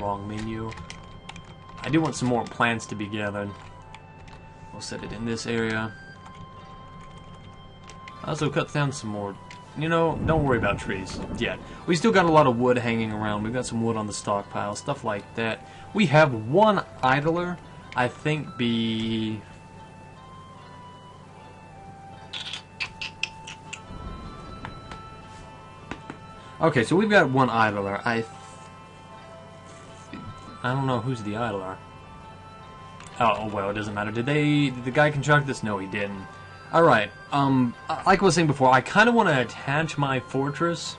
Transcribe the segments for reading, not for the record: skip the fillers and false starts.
wrong menu. I do want some more plants to be gathered. We'll set it in this area. Also cut down some more. You know, don't worry about trees yet. We still got a lot of wood hanging around. We've got some wood on the stockpile, stuff like that. We have one idler, I think be... Okay, so we've got one idler. I don't know who's the idler. Oh, well, it doesn't matter. Did the guy construct this? No, he didn't. Alright, like I was saying before, I kind of want to attach my fortress,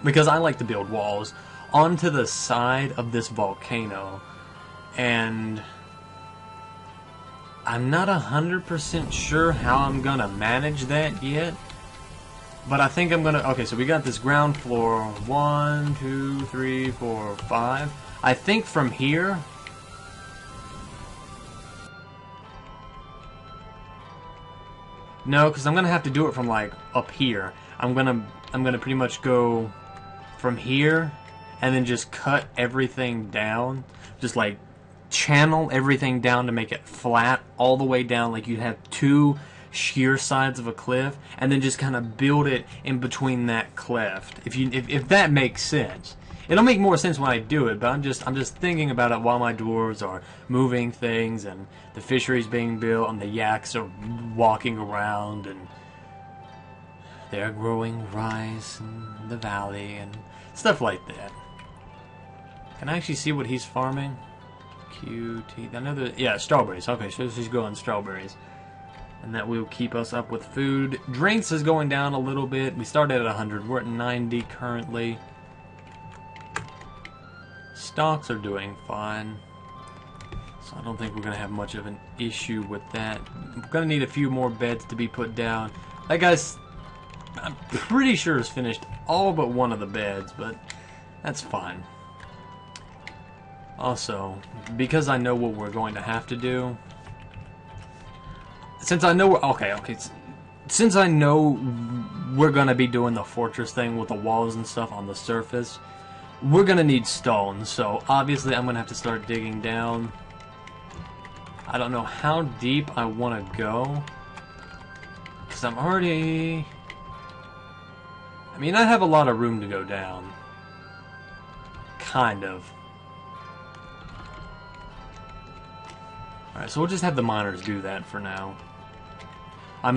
because I like to build walls, onto the side of this volcano. And I'm not 100% sure how I'm going to manage that yet. But I think I'm going to... Okay, so we got this ground floor. 1, 2, 3, 4, 5. I think from here... No, because I'm gonna have to do it from like up here. I'm gonna pretty much go from here and then just cut everything down. Just like channel everything down to make it flat all the way down, like you have two sheer sides of a cliff, and then just kind of build it in between that cleft. If that makes sense. It'll make more sense when I do it, but I'm just thinking about it while my dwarves are moving things and the fisheries being built and the yaks are walking around and they're growing rice in the valley and stuff like that. Can I actually see what he's farming? QT. I know that, yeah, strawberries. Okay, so he's growing strawberries. And that will keep us up with food. Drinks is going down a little bit. We started at 100. We're at 90 currently. Stocks are doing fine, so I don't think we're going to have much of an issue with that. We're going to need a few more beds to be put down. That guy's, I'm pretty sure, has finished all but one of the beds, but that's fine. Also, because I know what we're going to have to do, since I know since I know we're going to be doing the fortress thing with the walls and stuff on the surface, we're gonna need stone, so obviously I'm gonna have to start digging down. I don't know how deep I want to go, because I'm already... I mean, I have a lot of room to go down. Kind of. Alright, so we'll just have the miners do that for now. I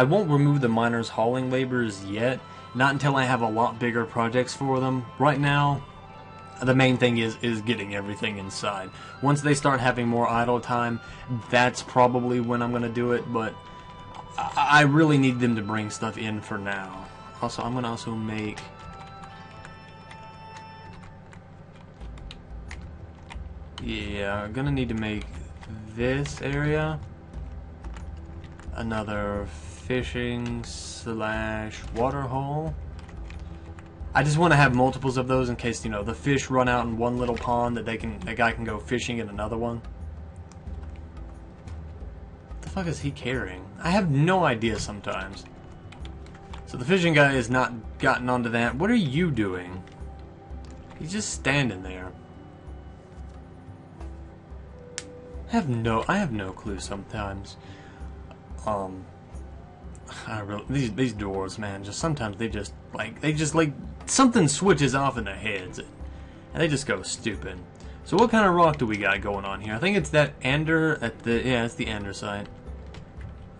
won't remove the miners' hauling laborers yet. Not until I have a lot bigger projects for them. Right now, the main thing is getting everything inside. Once they start having more idle time, that's probably when I'm going to do it, but I really need them to bring stuff in for now. Also, I'm going to also make... Yeah, I'm going to need to make this area another fishing / water hole. I just want to have multiples of those in case, you know, the fish run out in one little pond that a guy can go fishing in another one. What the fuck is he carrying? I have no idea sometimes. So the fishing guy has not gotten onto that. What are you doing? He's just standing there. I have no clue sometimes. These dwarves, man, just sometimes they just like something switches off in their heads and they just go stupid. So what kind of rock do we got going on here? I think it's that ender at the it's the andesite.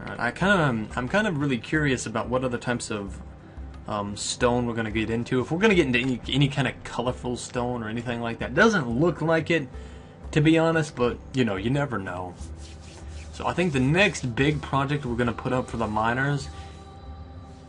Alright, I'm kind of really curious about what other types of stone we're gonna get into. If we're gonna get into any kind of colorful stone or anything like that. Doesn't look like it, to be honest, but you know, you never know. So I think the next big project we're going to put up for the miners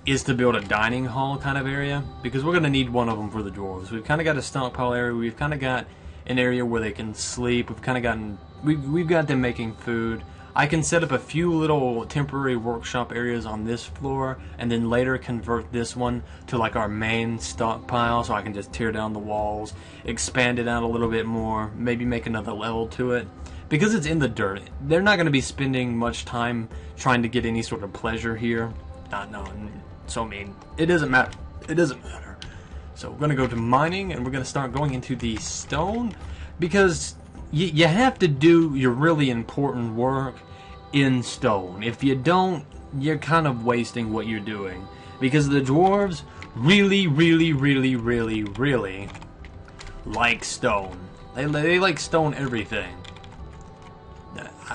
is to build a dining hall kind of area, because we're going to need one of them for the dwarves. We've kind of got a stockpile area, we've kind of got an area where they can sleep, we've got them making food. I can set up a few little temporary workshop areas on this floor, and then later convert this one to like our main stockpile, so I can just tear down the walls, expand it out a little bit more, maybe make another level to it. Because it's in the dirt, they're not going to be spending much time trying to get any sort of pleasure here. So I mean, it doesn't matter. It doesn't matter. So we're going to go to mining, and we're going to start going into the stone. because you have to do your really important work in stone. If you don't, you're kind of wasting what you're doing. Because the dwarves really, really, really, really, really like stone. They like stone everything.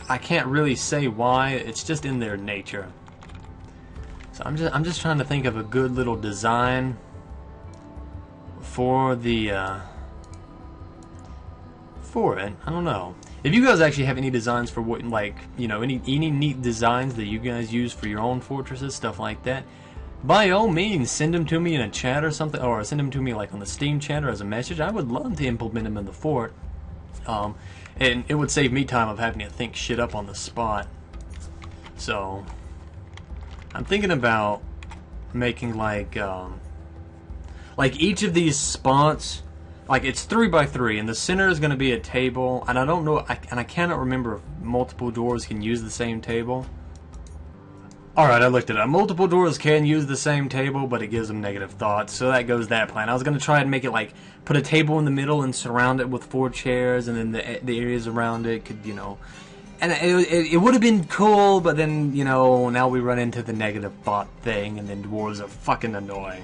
I can't really say why. It's just in their nature. So I'm just trying to think of a good little design for the for it. I don't know. If you guys actually have any designs for what, like, you know, any neat designs that you guys use for your own fortresses, stuff like that, by all means, send them to me in a chat or something, or send them to me like on the Steam chat or as a message. I would love to implement them in the fort. And it would save me time of having to think shit up on the spot. So I'm thinking about making like each of these spots, like it's 3x3, and the center is going to be a table. And I don't know, and I cannot remember if multiple doors can use the same table. Alright, I looked it up. Multiple doors can use the same table, but it gives them negative thoughts, so that goes that plan. I was going to try and make it like, put a table in the middle and surround it with 4 chairs, and then the areas around it could, you know... And it would have been cool, but then, you know, now we run into the negative thought thing, and then dwarves are fucking annoying.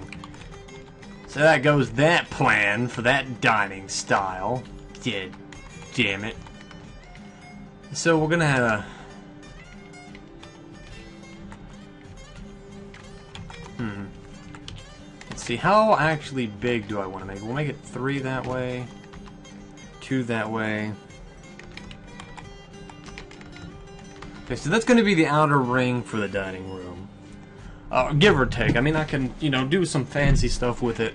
So that goes that plan for that dining style. Yeah, damn it. So we're going to have... Let's see, how actually big do I want to make it? We'll make it 3 that way, 2 that way. Okay, so that's going to be the outer ring for the dining room. Give or take. I mean, I can, you know, do some fancy stuff with it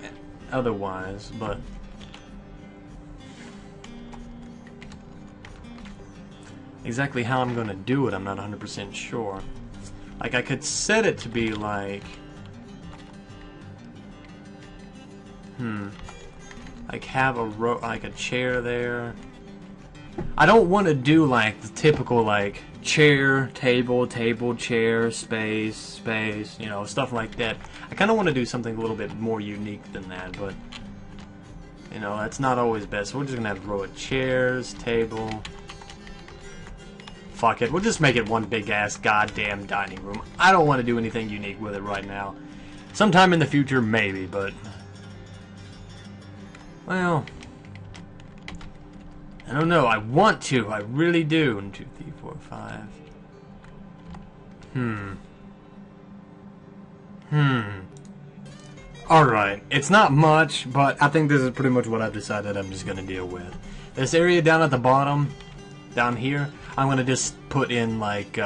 otherwise, but... exactly how I'm going to do it, I'm not 100% sure. Like, I could set it to be like... like have like a chair there. I don't want to do like the typical like chair, table, chair, space, you know, stuff like that. I kind of want to do something a little bit more unique than that, but you know, that's not always best. So we're just gonna have a row of chairs, table. Fuck it, we'll just make it one big ass goddamn dining room. I don't want to do anything unique with it right now. Sometime in the future, maybe, but... well, I don't know. I want to. I really do. 1, 2, 3, 4, 5. Alright. It's not much, but I think this is pretty much what I've decided I'm just going to deal with. This area down at the bottom, down here, I'm going to just put in like,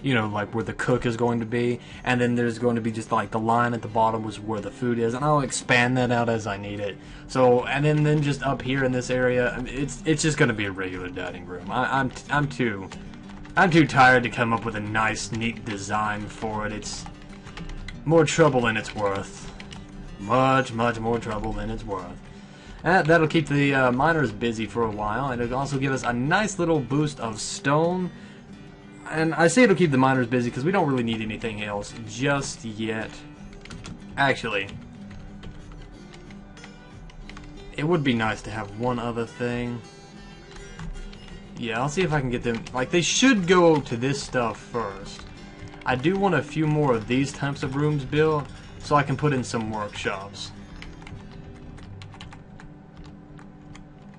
you know, like where the cook is going to be, and then there's going to be just like the line at the bottom was where the food is, and I'll expand that out as I need it. So, and then just up here in this area, I mean, it's just going to be a regular dining room. I'm too tired to come up with a nice, neat design for it. It's more trouble than it's worth. Much more trouble than it's worth. That'll keep the miners busy for a while, and it'll also give us a nice little boost of stone. And I say it'll keep the miners busy because we don't really need anything else just yet. Actually, it would be nice to have one other thing. Yeah, I'll see if I can get them... like, they should go to this stuff first. I do want a few more of these types of rooms built so I can put in some workshops.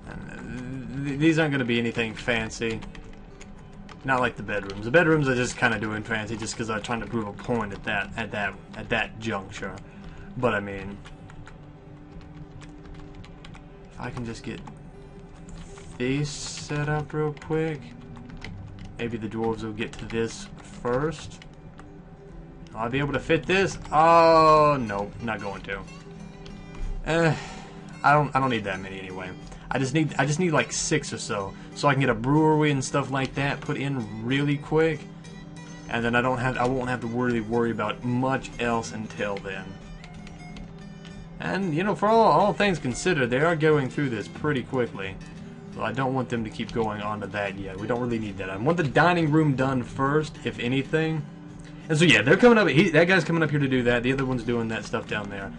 And these aren't going to be anything fancy. Not like the bedrooms. The bedrooms are just kind of doing fancy just because I'm trying to prove a point at that juncture. But I mean, if I can just get these set up real quick, maybe the dwarves will get to this first. I'll be able to fit this. Oh no, not going to. I don't need that many anyway. I just need like 6 or so I can get a brewery and stuff like that put in really quick, and then I won't have to really worry about much else until then. And you know, for all things considered, they are going through this pretty quickly. So I don't want them to keep going on to that yet. We don't really need that. I want the dining room done first, if anything. And so yeah, they're coming up. That guy's coming up here to do that. The other one's doing that stuff down there.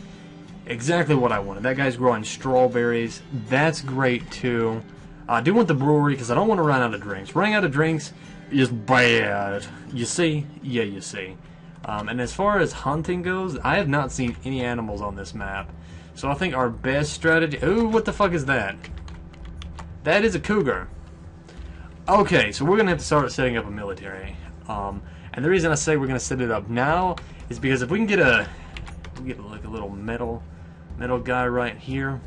Exactly what I wanted. That guy's growing strawberries. That's great too. I do want the brewery because I don't want to run out of drinks. Running out of drinks is bad. You see? Yeah, you see. And as far as hunting goes, I have not seen any animals on this map. So I think our best strategy... Ooh, what the fuck is that? That is a cougar. Okay, so we're going to have to start setting up a military. And the reason I say we're going to set it up now is because if we can get like a little metal guy right here.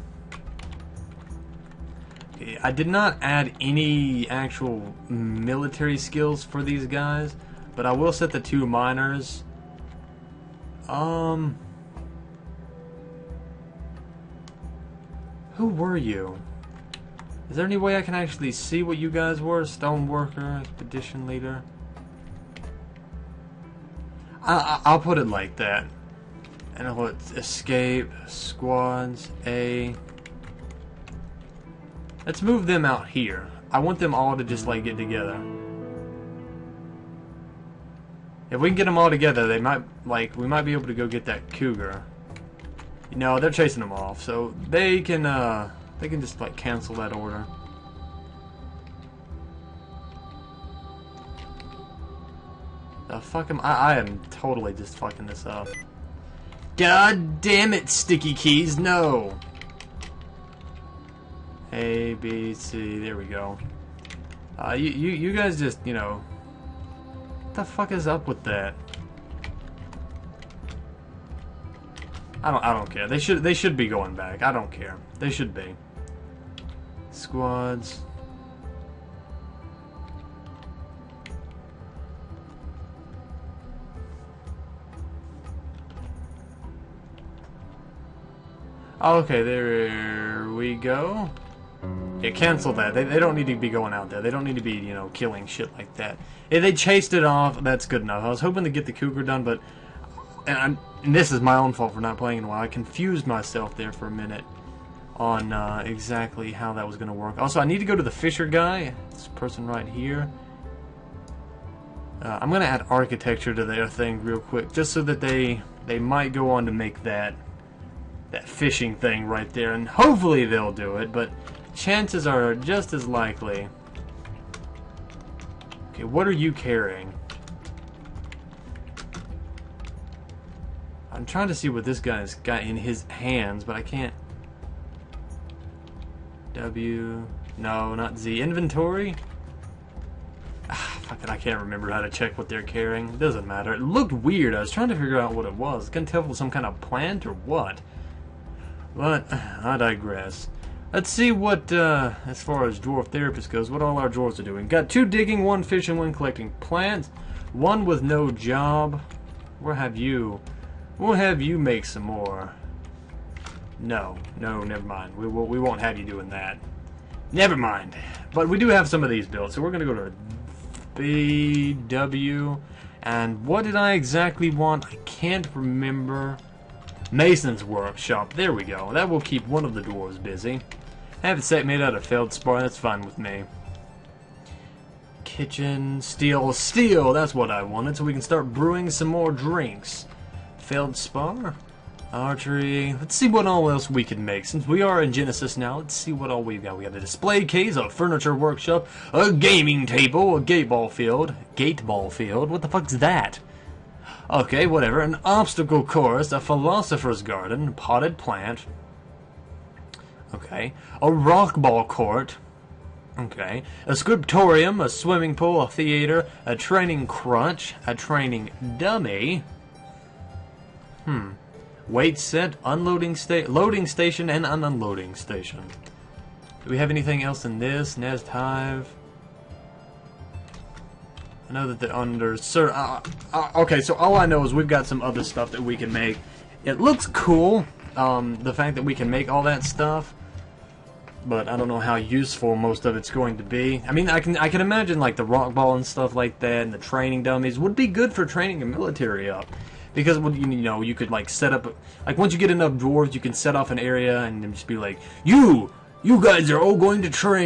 Okay, I did not add any actual military skills for these guys, but I will set the 2 miners. Who were you? Is there any way I can actually see what you guys were? Stoneworker, expedition leader. I'll put it like that. And I'll put escape, squads, A. Let's move them out here. I want them all to just like get together. If we can get them all together, they might we might be able to go get that cougar. You know, they're chasing them off, so they can just like cancel that order. Fuck him! I am totally just fucking this up. God damn it, sticky keys! No. A, B, C. There we go. You guys just, you know. What the fuck is up with that? I don't care. They should be going back. I don't care. They should be. Squads. Okay, there we go. Yeah, cancel that. They don't need to be going out there. They don't need to be, you know, killing shit like that. If they chased it off, that's good enough. I was hoping to get the cougar done, but... And this is my own fault for not playing in a while. I confused myself there for a minute on exactly how that was going to work. Also, I need to go to the fisher guy. This person right here. I'm going to add architecture to their thing real quick, just so that they might go on to make that fishing thing right there, and hopefully they'll do it, but chances are just as likely. Okay, what are you carrying? I'm trying to see what this guy's got in his hands, but I can't. W, no, not Z. Inventory? Fuck it, I can't remember how to check what they're carrying. It doesn't matter. It looked weird. I was trying to figure out what it was. Couldn't tell if it was some kind of plant or what. But I digress. Let's see what, as far as dwarf therapist goes, what all our dwarves are doing. Got 2 digging, 1 fishing, 1 collecting plants, 1 with no job. We'll have you make some more. No, never mind. We won't have you doing that. Never mind. But we do have some of these built, so we're gonna go to BW. And what did I exactly want? I can't remember. Mason's workshop. There we go. That will keep one of the dwarves busy. Have it set made out of feldspar. That's fine with me. Kitchen, steel. That's what I wanted, so we can start brewing some more drinks. Feldspar, archery. Let's see what all else we can make. Since we are in Genesis now, let's see what all we've got. We got a display case, a furniture workshop, a gaming table, a gate ball field. What the fuck's that? Okay, whatever. An obstacle course, a philosopher's garden, potted plant. Okay. A rock ball court. Okay. A scriptorium, a swimming pool, a theater, a training crutch, a training dummy. Weight set, loading station, and an unloading station. Do we have anything else in this? Nest hive. I know that they're under... okay, so all I know is we've got some other stuff that we can make. It looks cool, the fact that we can make all that stuff. But I don't know how useful most of it's going to be. I mean, I can imagine like the rock ball and stuff like that, and the training dummies would be good for training the military up. Because, you know, you could like set up... Like once you get enough dwarves, you can set off an area and then just be like, You guys are all going to train.